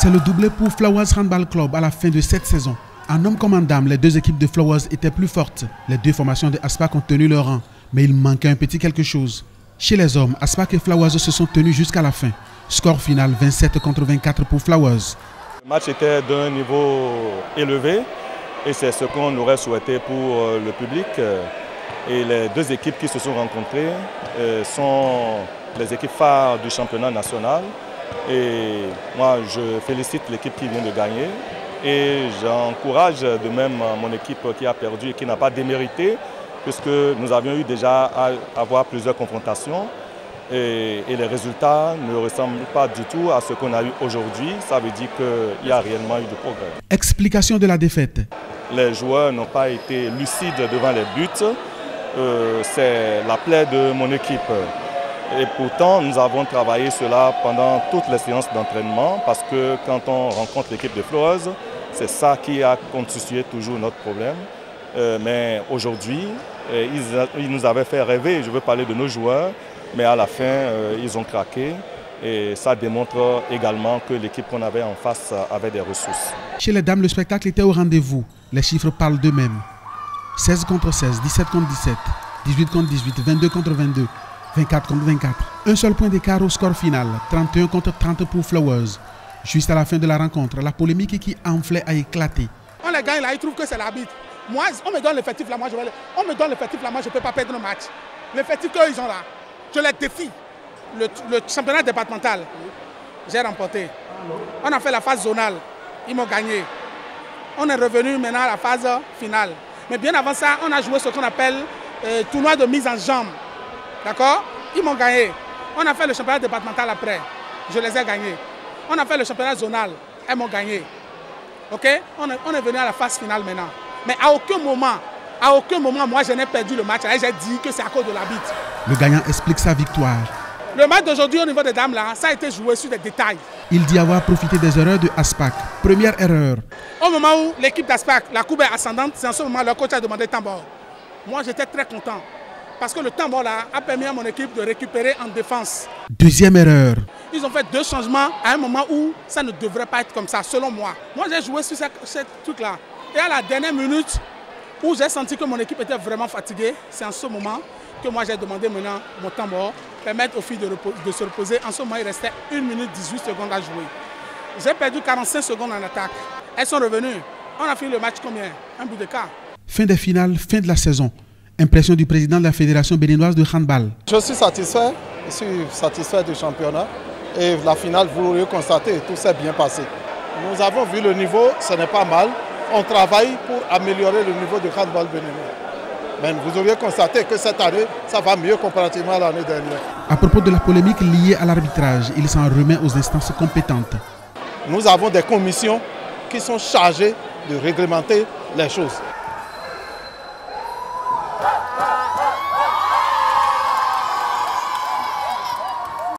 C'est le doublé pour Flowers Handball Club à la fin de cette saison. En homme comme en dame, les deux équipes de Flowers étaient plus fortes. Les deux formations de Aspac ont tenu leur rang, mais il manquait un petit quelque chose. Chez les hommes, Aspac et Flowers se sont tenus jusqu'à la fin. Score final 27 contre 24 pour Flowers. Le match était d'un niveau élevé et c'est ce qu'on aurait souhaité pour le public. Et les deux équipes qui se sont rencontrées sont les équipes phares du championnat national. Et moi, je félicite l'équipe qui vient de gagner et j'encourage de même mon équipe qui a perdu et qui n'a pas démérité, puisque nous avions eu déjà à avoir plusieurs confrontations et les résultats ne ressemblent pas du tout à ce qu'on a eu aujourd'hui. Ça veut dire qu'il y a réellement eu de progrès. Explication de la défaite. Les joueurs n'ont pas été lucides devant les buts. C'est la plaie de mon équipe. Et pourtant, nous avons travaillé cela pendant toutes les séances d'entraînement parce que quand on rencontre l'équipe de Flowers, c'est ça qui a constitué toujours notre problème. Mais aujourd'hui, ils nous avaient fait rêver, je veux parler de nos joueurs, mais à la fin, ils ont craqué. Et ça démontre également que l'équipe qu'on avait en face avait des ressources. Chez les dames, le spectacle était au rendez-vous. Les chiffres parlent d'eux-mêmes. 16 contre 16, 17 contre 17, 18 contre 18, 22 contre 22. 24 contre 24. Un seul point d'écart au score final, 31 contre 30 pour Flowers. Juste à la fin de la rencontre, la polémique qui enflait a éclaté. On les gagne là, ils trouvent que c'est l'arbitre. Moi, on me donne l'effectif là, moi je ne peux pas perdre le match. L'effectif qu'ils ont là, je les défie. Le championnat départemental, j'ai remporté. On a fait la phase zonale, ils m'ont gagné. On est revenu maintenant à la phase finale. Mais bien avant ça, on a joué ce qu'on appelle tournoi de mise en jambe. D'accord? Ils m'ont gagné. On a fait le championnat départemental après. Je les ai gagnés. On a fait le championnat zonal. Elles m'ont gagné. OK? On est venu à la phase finale maintenant. Mais à aucun moment, moi, je n'ai perdu le match. J'ai dit que c'est à cause de l'arbitre. Le gagnant explique sa victoire. Le match d'aujourd'hui au niveau des dames, là, ça a été joué sur des détails. Il dit avoir profité des erreurs de Aspac. Première erreur. Au moment où l'équipe d'Aspac, la courbe est ascendante, c'est en ce moment leur coach a demandé tambor. Moi, j'étais très content. Parce que le temps là a permis à mon équipe de récupérer en défense. Deuxième erreur. Ils ont fait deux changements à un moment où ça ne devrait pas être comme ça, selon moi. Moi, j'ai joué sur ce truc-là. Et à la dernière minute, où j'ai senti que mon équipe était vraiment fatiguée, c'est en ce moment que moi j'ai demandé maintenant mon temps mort, permettre aux filles de se reposer. En ce moment, il restait 1 minute 18 secondes à jouer. J'ai perdu 45 secondes en attaque. Elles sont revenues. On a fini le match combien? Un but de quart. Fin des finales, fin de la saison. Impression du président de la Fédération béninoise de handball. Je suis satisfait du championnat et la finale, vous l'aurez constaté, tout s'est bien passé. Nous avons vu le niveau, ce n'est pas mal. On travaille pour améliorer le niveau du handball béninois. Mais vous auriez constaté que cette année, ça va mieux comparativement à l'année dernière. À propos de la polémique liée à l'arbitrage, il s'en remet aux instances compétentes. Nous avons des commissions qui sont chargées de réglementer les choses.